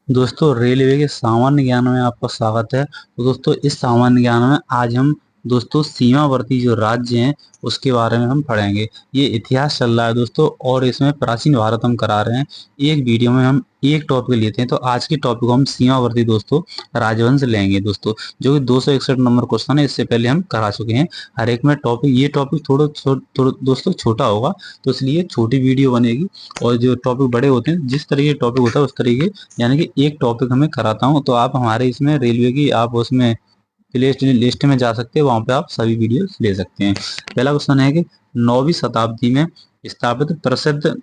दोस्तों, रेलवे के सामान्य ज्ञान में आपका स्वागत है। तो दोस्तों, इस सामान्य ज्ञान में आज हम दोस्तों सीमावर्ती जो राज्य हैं उसके बारे में हम पढ़ेंगे। ये इतिहास चल रहा है दोस्तों, और इसमें प्राचीन भारत हम करा रहे हैं। एक वीडियो में हम एक टॉपिक लेते हैं, तो आज के टॉपिक को हम सीमावर्ती दोस्तों राजवंश लेंगे दोस्तों, जो कि 261 नंबर क्वेश्चन है। इससे पहले हम करा चुके हैं हर एक में टॉपिक। ये टॉपिक थोड़ा दोस्तों छोटा होगा, तो इसलिए छोटी वीडियो बनेगी। और जो टॉपिक बड़े होते हैं, जिस तरीके टॉपिक होता है उस तरीके यानी कि एक टॉपिक हमें कराता हूँ। तो आप हमारे इसमें रेलवे की आप उसमें प्ले लिस्ट में जा सकते हैं, वहां पे आप सभी वीडियो ले सकते हैं। पहला क्वेश्चन है कि 9वीं शताब्दी में स्थापित प्रसिद्ध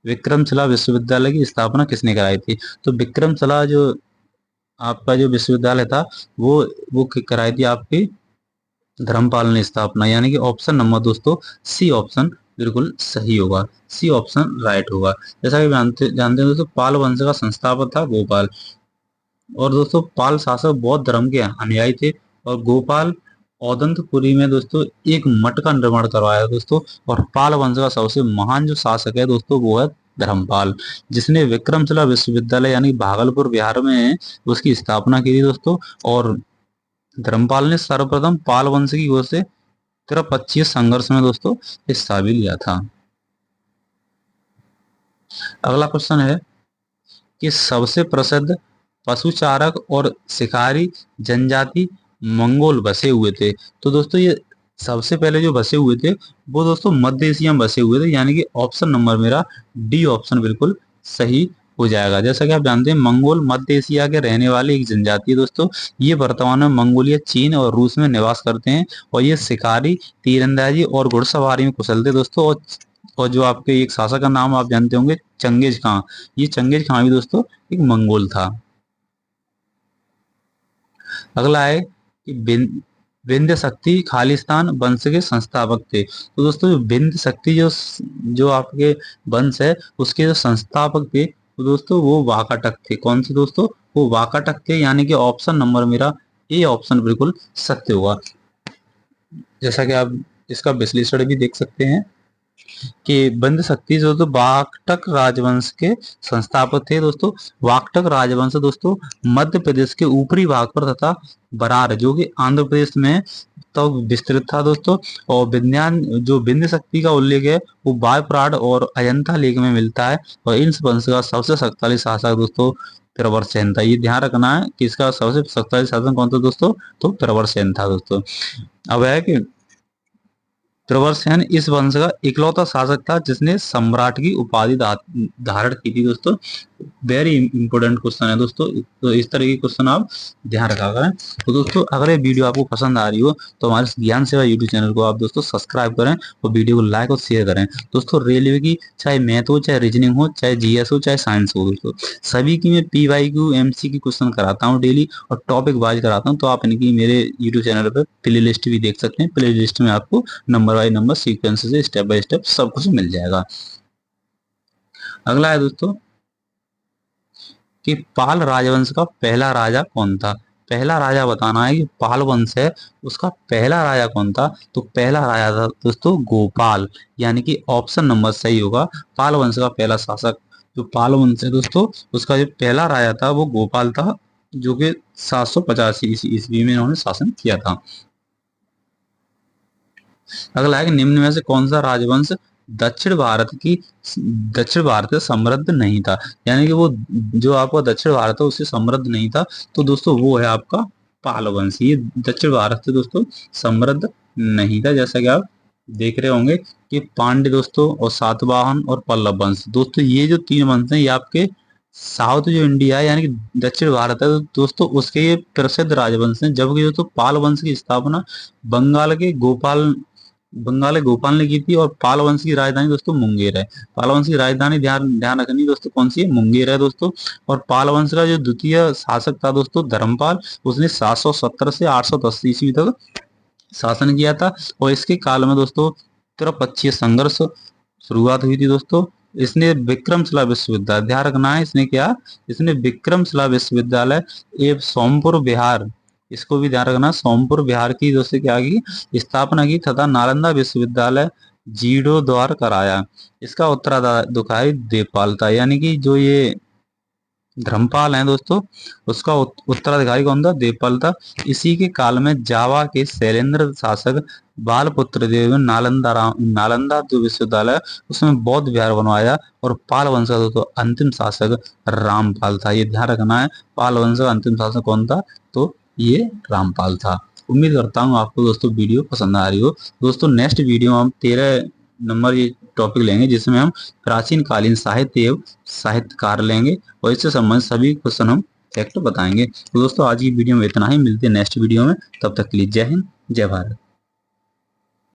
विक्रमशिला विश्वविद्यालय की स्थापना किसने कराई थी? तो विक्रमशिला जो आपका जो विश्वविद्यालय था, वो कराई थी आपकी धर्मपाल ने स्थापना, यानी कि ऑप्शन नंबर दोस्तों सी ऑप्शन बिल्कुल सही होगा। सी ऑप्शन राइट होगा। जैसा कि जानते जानते हैं दोस्तों, पाल वंश का संस्थापक था गोपाल। और दोस्तों, पाल शासक बौद्ध धर्म के अनुयायी थे। और गोपाल औदंतपुरी में दोस्तों एक मठ का निर्माण करवाया दोस्तों। और पाल वंश का सबसे महान जो शासक है दोस्तों, वो है धर्मपाल, जिसने विक्रमशिला विश्वविद्यालय यानी भागलपुर बिहार में उसकी स्थापना की थी दोस्तों। और धर्मपाल ने सर्वप्रथम पाल वंश की ओर से तिरपक्षीय संघर्ष में दोस्तों हिस्सा भी लिया था। अगला क्वेश्चन है कि सबसे प्रसिद्ध पशुचारक और शिकारी जनजाति मंगोल बसे हुए थे। तो दोस्तों, ये सबसे पहले जो बसे हुए थे वो दोस्तों मध्य एशिया में बसे हुए थे, यानी कि ऑप्शन नंबर मेरा डी ऑप्शन बिल्कुल सही हो जाएगा। जैसा कि आप जानते हैं, मंगोल मध्य एशिया के रहने वाले एक जनजाति है दोस्तों। ये वर्तमान में मंगोलिया, चीन और रूस में निवास करते हैं। और ये शिकारी, तीरंदाजी और घुड़सवारी में कुशल थे दोस्तों। और जो आपके एक शासक का नाम आप जानते होंगे, चंगेज खां। ये चंगेज खां भी दोस्तों एक मंगोल था। अगला है कि विंध्य शक्ति खालिस्तान वंश के संस्थापक थे। तो दोस्तों, विंध्य शक्ति जो जो आपके वंश है उसके जो संस्थापक थे, तो दोस्तों वो वाकाटक थे। कौन से दोस्तों? वो वाकाटक थे, यानी कि ऑप्शन नंबर मेरा ए ऑप्शन बिल्कुल सत्य होगा। जैसा कि आप इसका विश्लेषण भी देख सकते हैं कि बंद शक्ति जो तो वाकटक राजवंश के संस्थापक थे दोस्तों। वाकटक राजवंश दोस्तों मध्य प्रदेश के ऊपरी भाग पर तथा बरार जो कि आंध्र प्रदेश में तो विस्तृत था दोस्तों। और विज्ञान जो विंध्य शक्ति का उल्लेख है वो वायप्राड और अजंता लेख में मिलता है। और इन वंश का सबसे शक्तिशाली शासक दोस्तों प्रवरसेन था। ये ध्यान रखना है कि इसका सबसे शक्तिशाली शासन कौन था दोस्तों? तो प्रवरसेन था दोस्तों। अब है कि प्रवरसेन इस वंश का इकलौता शासक था जिसने सम्राट की उपाधि धारण की थी दोस्तों। वेरी इंपोर्टेंट क्वेश्चन है दोस्तों, तो इस तरह के क्वेश्चन आप ध्यान रखा करें। तो दोस्तों, अगर ये वीडियो आपको पसंद आ रही हो तो हमारे ज्ञान सेवा यूट्यूब चैनल को आप दोस्तों सब्सक्राइब करें और वीडियो को लाइक और शेयर करें। दोस्तों, रेलवे की चाहे मैथ हो, चाहे रीजनिंग हो, चाहे जीएस हो, चाहे साइंस हो दोस्तों, सभी की मैं PYQ MC की क्वेश्चन कराता हूँ डेली, और टॉपिक वाइज कराता हूँ। तो आप इनकी मेरे यूट्यूब चैनल पर प्ले लिस्ट भी देख सकते हैं। प्ले लिस्ट में आपको नंबर बाय नंबर सीक्वेंस से स्टेप बाय स्टेप सब कुछ मिल जाएगा। अगला है दोस्तों कि पाल राजवंश का पहला राजा कौन था? पहला राजा बताना है कि पाल वंश है उसका पहला राजा कौन था। तो पहला राजा था दोस्तों गोपाल, यानी कि ऑप्शन नंबर सही होगा। पाल वंश का पहला शासक जो पाल वंश है दोस्तों, उसका जो पहला राजा था वो गोपाल था, जो कि 785 ईस्वी में इन्होंने शासन किया था। अगला है कि निम्न में से कौन सा राजवंश दक्षिण भारत की दक्षिण भारत से समृद्ध नहीं था? यानी कि वो जो आपका दक्षिण भारत है उससे समृद्ध नहीं था। तो दोस्तों वो है आपका पाल वंश। ये दक्षिण भारत से दोस्तों समृद्ध नहीं था। जैसा कि आप देख रहे होंगे कि पांड्य दोस्तों और सातवाहन और पल्लव वंश दोस्तों, ये जो तीन वंश हैं ये आपके साउथ जो इंडिया है यानी कि दक्षिण भारत है तो दोस्तों उसके ये प्रसिद्ध राजवंश हैं। जबकि दोस्तों पाल वंश की स्थापना बंगाल के गोपाल बंगाल के गोपाल ने की थी। और पाल वंश की राजधानी दोस्तों मुंगेर है। पाल वंश की राजधानी ध्यान ध्यान रखनी दोस्तों कौन सी है? मुंगेर है दोस्तों। और पाल वंश का जो द्वितीय शासक था दोस्तों धर्मपाल, उसने 770 से 810 ईस्वी तक शासन किया था। और इसके काल में दोस्तों त्रिपक्षीय संघर्ष शुरुआत हुई थी दोस्तों। इसने विक्रमशिला विश्वविद्यालय, ध्यान रखना है इसने क्या, इसने विक्रमशिला विश्वविद्यालय एवं सोमपुर बिहार, इसको भी ध्यान रखना, सोमपुर बिहार की दोस्तों क्या की स्थापना की तथा नालंदा विश्वविद्यालय जीर्णोद्धार कराया। इसका उत्तराधिकारी देवपाल था। यानी कि जो ये धर्मपाल हैं दोस्तों। उसका उत्तराधिकारी कौन था? देवपाल था। इसी के काल में जावा के शैलेंद्र शासक बालपुत्र देव ने नालंदा जो विश्वविद्यालय उसमें बौद्ध विहार बनवाया। और पाल वंश का दोस्तों अंतिम शासक रामपाल था। ये ध्यान रखना है, पाल वंश का अंतिम शासक कौन था? तो ये रामपाल था। उम्मीद करता हूँ आपको दोस्तों वीडियो पसंद आ रही हो। दोस्तों नेक्स्ट वीडियो में हम 13 नंबर ये टॉपिक लेंगे, जिसमें हम प्राचीन कालीन साहित्य एवं साहित्यकार लेंगे और इससे संबंधित सभी क्वेश्चन हम फैक्ट बताएंगे। तो दोस्तों आज की वीडियो में इतना ही, मिलते हैं नेक्स्ट वीडियो में। तब तक के लिए जय हिंद, जय भारत।